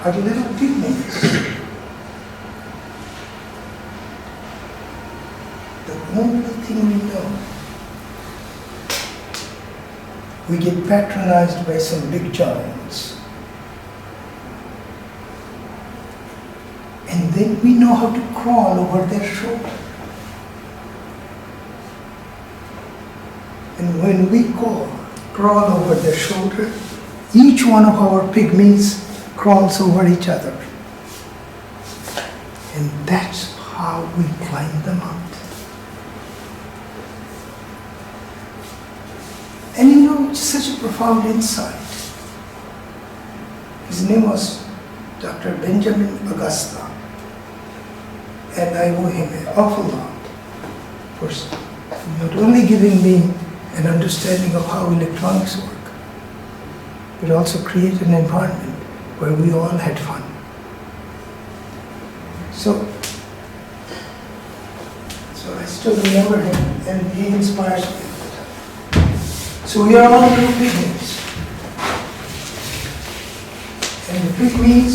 are little pigments. The only thing we know, we get patronized by some big giants. And then we know how to crawl over their shoulder. And when we crawl over their shoulder, each one of our pygmies crawls over each other. And that's how we climb the mountain. And you know, it's such a profound insight. His name was Dr. Benjamin Augusta. And I owe him an awful lot for not only giving me an understanding of how electronics work, but also create an environment where we all had fun. So I still remember him, and he inspires me. So we are all little pygmies. And the pygmies,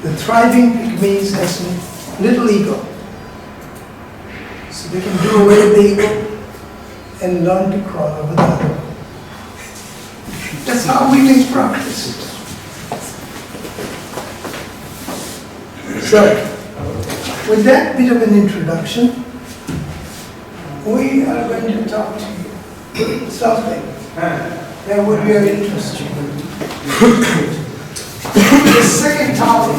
the thriving pygmies, has little ego. So they can do away with the ego and learn to crawl over the other. That's how we make progress. So, with that bit of an introduction, we are going to talk to you something that would be of interest to you. The second topic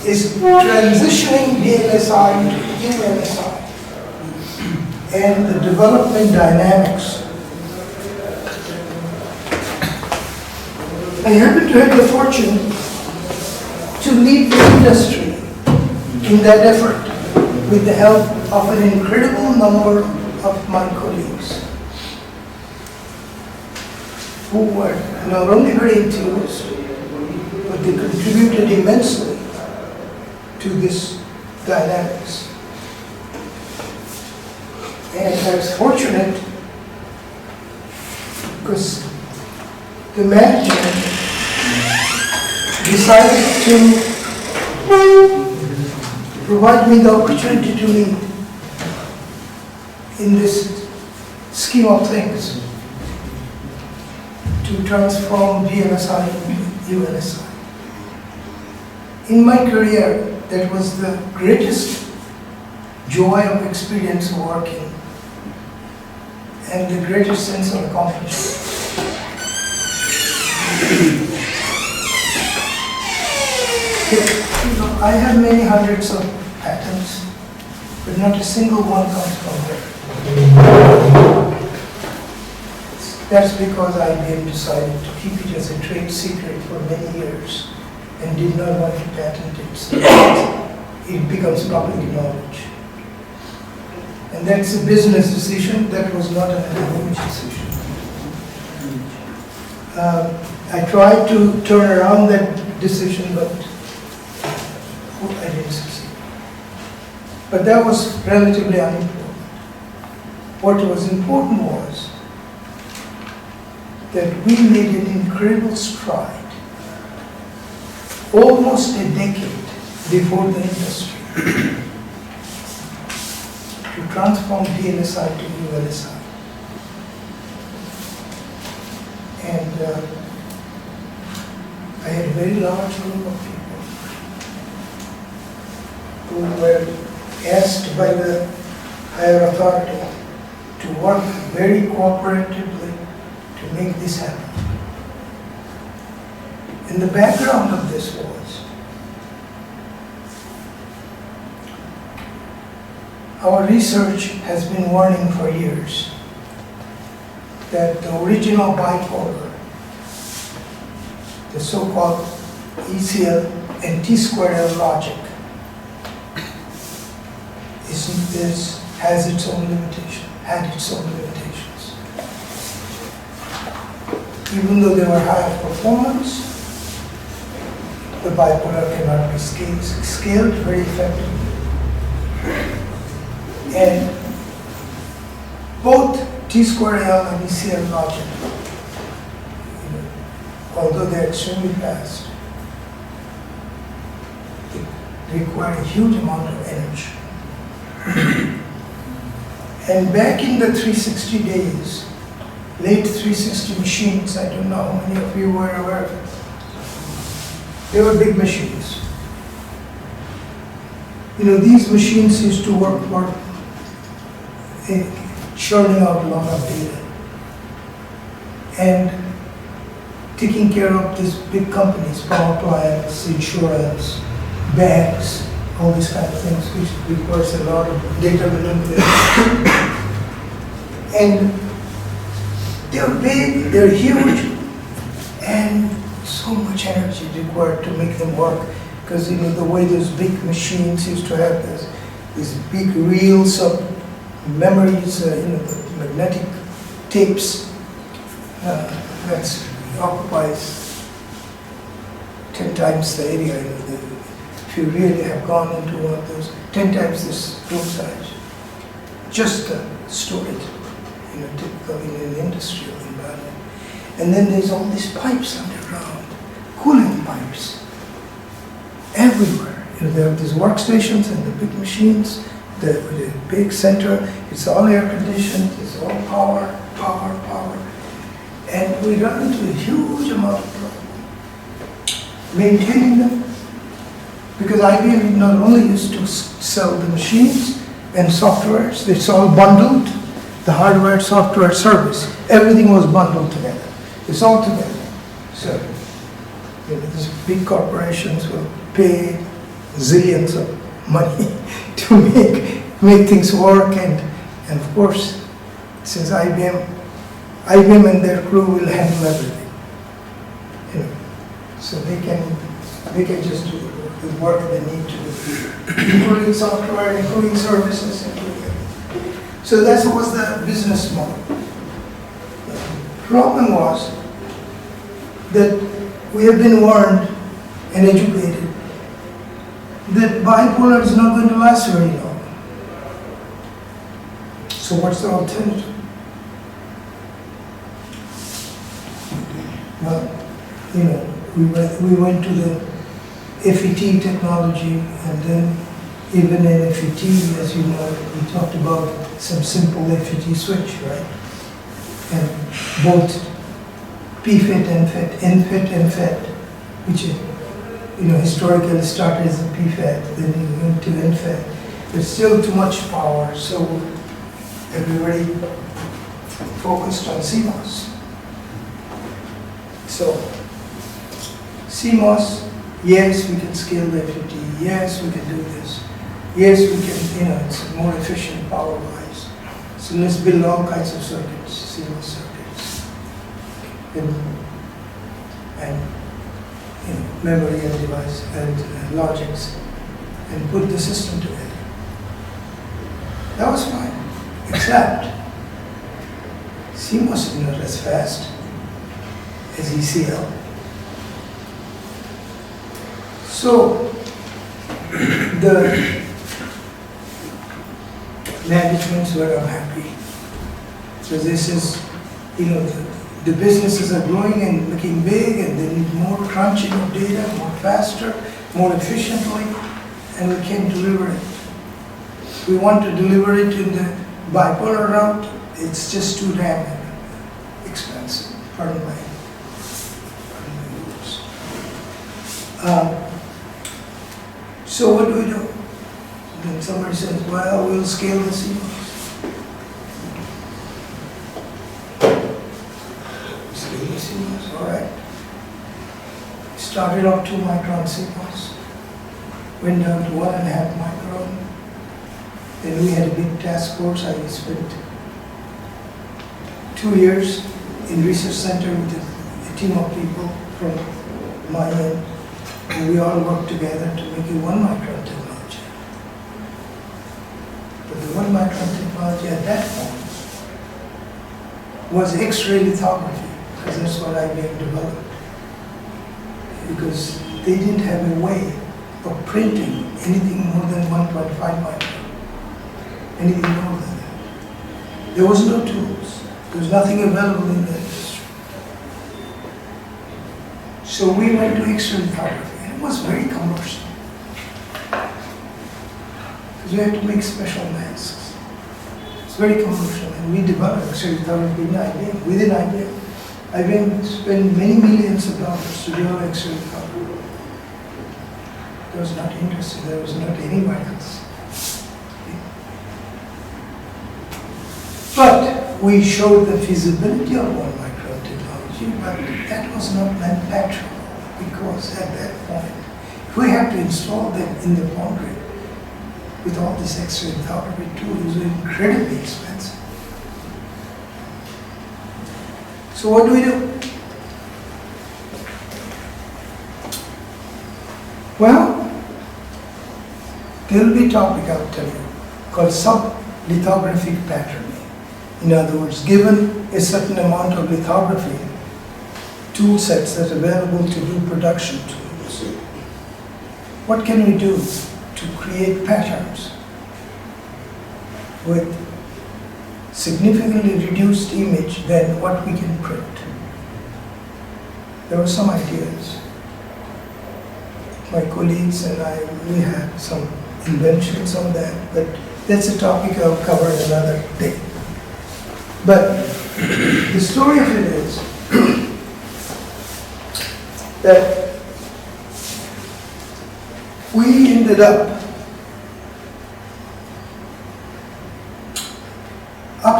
is transitioning VLSI to ULSI and the development dynamics. I happen to have the fortune to lead the industry in that effort with the help of an incredible number of my colleagues who were not only very enthused, but they contributed immensely to this dynamics. And I was fortunate because the management decided to provide me the opportunity to lead in this scheme of things to transform VLSI into ULSI. In my career, that was the greatest joy of experience of working and the greatest sense of accomplishment. I have many hundreds of patents, but not a single one comes from there. That's because IBM decided to keep it as a trade secret for many years and did not want to patent it so that it becomes public knowledge. And that's a business decision, that was not an academic decision. I tried to turn around that decision, but I didn't succeed. But that was relatively unimportant. What was important was that we made an incredible stride, almost a decade before the industry, to transform VLSI to ULSI. And I had a very large group of people who were asked by the higher authority to work very cooperatively to make this happen. And the background of this was our research has been warning for years that the original bipolar, the so-called ECL and T-square-L logic, has its own limitation, had its own limitations. Even though they were high performance, the bipolar cannot be scaled very effectively. And both T-square-L and ECL logic although they're extremely fast, they require a huge amount of energy. And back in the 360 days, late 360 machines, I don't know how many of you were aware of it. They were big machines. You know, these machines used to work for churning out a lot of data and taking care of these big companies, power plants, insurance, banks, all these kind of things, which requires a lot of data manipulation. And they're big, they're huge, and so much energy required to make them work. Because you know the way those big machines used to have these big reels of memories, you know, the magnetic tapes, that occupies 10 times the area. You know, if you really have gone into one of those, 10 times this room size, just the storage, you know, typical in an industrial environment. And then there's all these pipes underground, cooling pipes. Everywhere. You know, there are these workstations and the big machines, the big center, it's all air conditioned, it's all power. And we run into a huge amount of problem maintaining them, because IBM not only used to sell the machines and softwares, it's all bundled, the hardware, software, service, everything was bundled together. It's all together. So, you know, these big corporations will pay zillions of money to make things work, and of course, since IBM and their crew will handle everything, you know, so they can just do the work they need to do, including software, including services, including everything. So that was the business model. The problem was that we have been warned and educated that bipolar is not going to last very long. So what's the alternative? Well, you know, we went to the FET technology, and then even in FET, as you know, we talked about some simple FET switch, right? And both PFET and FET, NFET, which is, you know, historically started as a PFET, then you went to NFET. There's still too much power, so everybody focused on CMOS. So, CMOS, yes, we can scale the FET, yes, we can do this, yes, we can, you know, it's more efficient power-wise. So let's build all kinds of circuits, CMOS circuits, and you know, memory and device and logics, and put the system together. That was fine, except CMOS is not as fast as ECL. So the managements were unhappy. So this is, you know, the businesses are growing and looking big, and they need more crunching of data, more faster, more efficiently, and we can't deliver it. We want to deliver it in the bipolar route, it's just too damn expensive, pardon my words. So what do we do? Then somebody says, well, we'll scale the CMOS. Scale the CMOS, all right. Started off 2-micron CMOS, went down to 1.5 micron. Then we had a big task force. I spent 2 years in research center with a team of people from my end. And we all worked together to make a 1-micron technology. But the 1-micron technology at that point was X-ray lithography, because that's what IBM developed. Because they didn't have a way of printing anything more than 1.5 micron, anything more than that. There was no tools. There was nothing available in the industry. So we went to X-ray lithography, and it was very commercial. Because you had to make special masks. It's very commercial, and we developed X-ray lithography in IBM, within IBM. IBM spent many millions of dollars to develop X-ray lithography. There was not industry, there was not anybody else. But we showed the feasibility of one-micron technology, but that was not manufacturable, because at that point, we had to install them in the foundry with all this X-ray lithography tools, were incredibly expensive. So what do we do? Well, there will be a topic I'll tell you called sub-lithographic patterning. In other words, given a certain amount of lithography tool sets that are available to do production tools, what can we do to create patterns with significantly reduced image than what we can print? There were some ideas. My colleagues and I, we had some inventions on that, but that's a topic I'll cover another day. But the story of it is that we ended up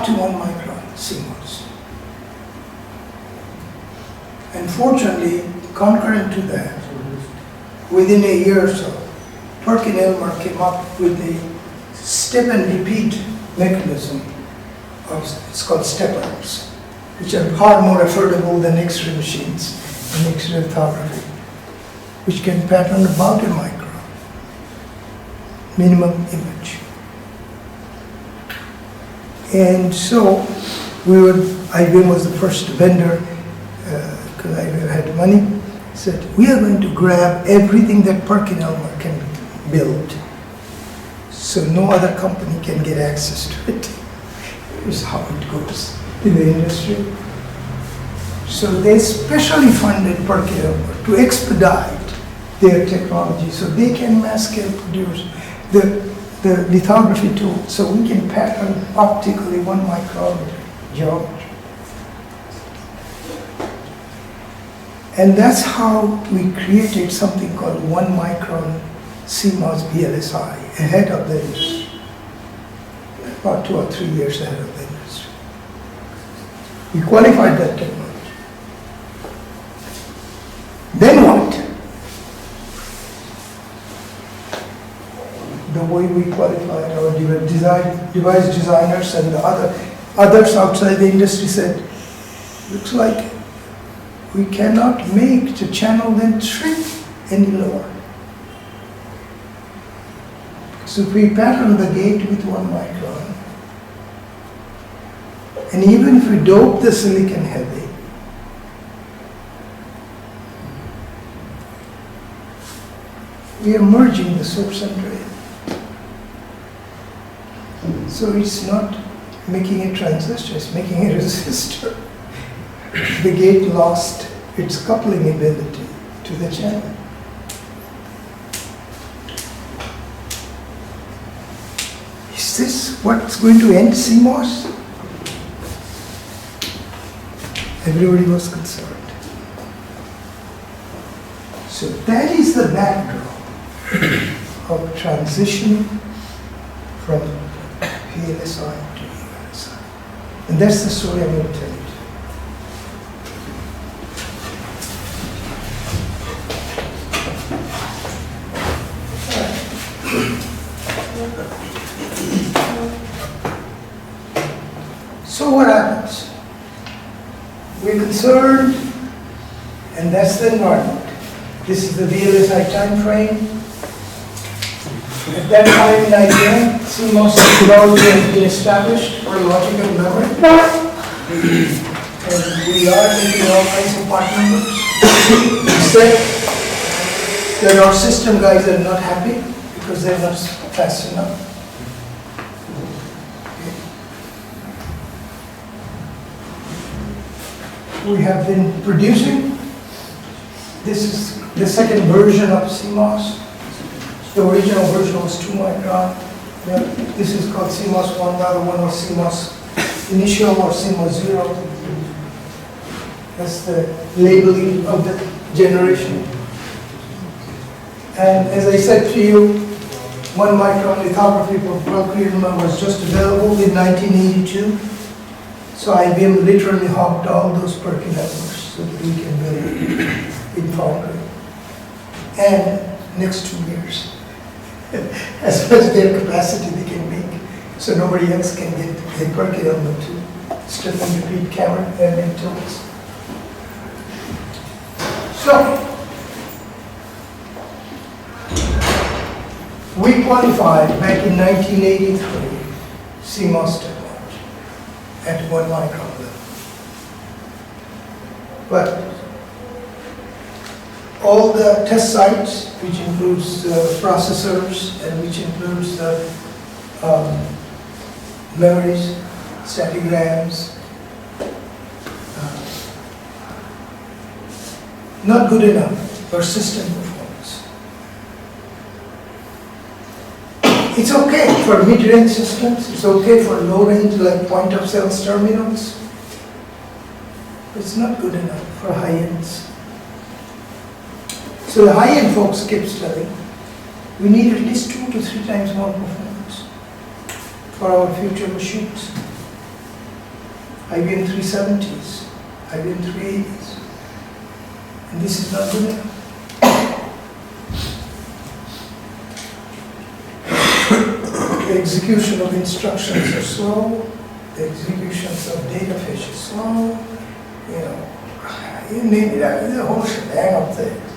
to 1 micron CMOS. And fortunately, concurrent to that, within a year or so, Perkin-Elmer came up with a step and repeat mechanism. It's called steppers, which are far more affordable than X-ray machines and X-ray lithography, which can pattern about a micron, minimum image. And so IBM was the first vendor, because IBM had money, said, we are going to grab everything that Perkin-Elmer can build, so no other company can get access to it. Is how it goes in the industry. So they specially funded Perkin-Elmer to expedite their technology so they can mass scale produce the lithography tool, so we can pattern optically 1 micrometer geometry. And that's how we created something called 1-micron CMOS VLSI ahead of the industry. About 2 or 3 years ahead of the industry. We qualified that technology. Then what? The way we qualified our device designers and the others outside the industry said, looks like we cannot make the channel length shrink any lower. So if we pattern the gate with 1 micron, and even if we dope the silicon heavy, we are merging the source and drain. So it's not making a transistor, it's making a resistor. The gate lost its coupling ability to the channel. Is this what's going to end CMOS? Everybody was concerned. So that is the backdrop of transition from VLSI to ULSI. And that's the story I'm going to tell you. So what happens? We're concerned, and that's the environment. This is the VLSI time frame. At that time in IBM, CMOS technology has been established for logical memory. And we are taking all kinds of part numbers. Except that our system guys are not happy because they're not fast enough. We have been producing, This is the second version of CMOS. The original version was 2 micron. This is called CMOS 1, the other one was CMOS initial or CMOS 0. That's the labeling of the generation. And as I said to you, 1 micron lithography for bulk reader was just available in 1982. So IBM literally hogged all those Perky networks so that we can build in foundry. And next 2 years, as much as their capacity they can make, so nobody else can get a Perky on them to strip and repeat camera and make tools. So, we qualified back in 1983 CMOS technology at 1 micron level. But all the test sites, which includes the processors and which includes the memories, static RAMs, not good enough for system performance. It's okay for mid-range systems, it's okay for low-range like point-of-sale terminals. It's not good enough for high-ends. So the high-end folks keep studying. We need at least 2 to 3 times more performance for our future machines. IBM 370s, IBM 380s. And this is not good enough. The execution of instructions are slow. The executions of data fetch is slow. You know, you need the whole shebang of things.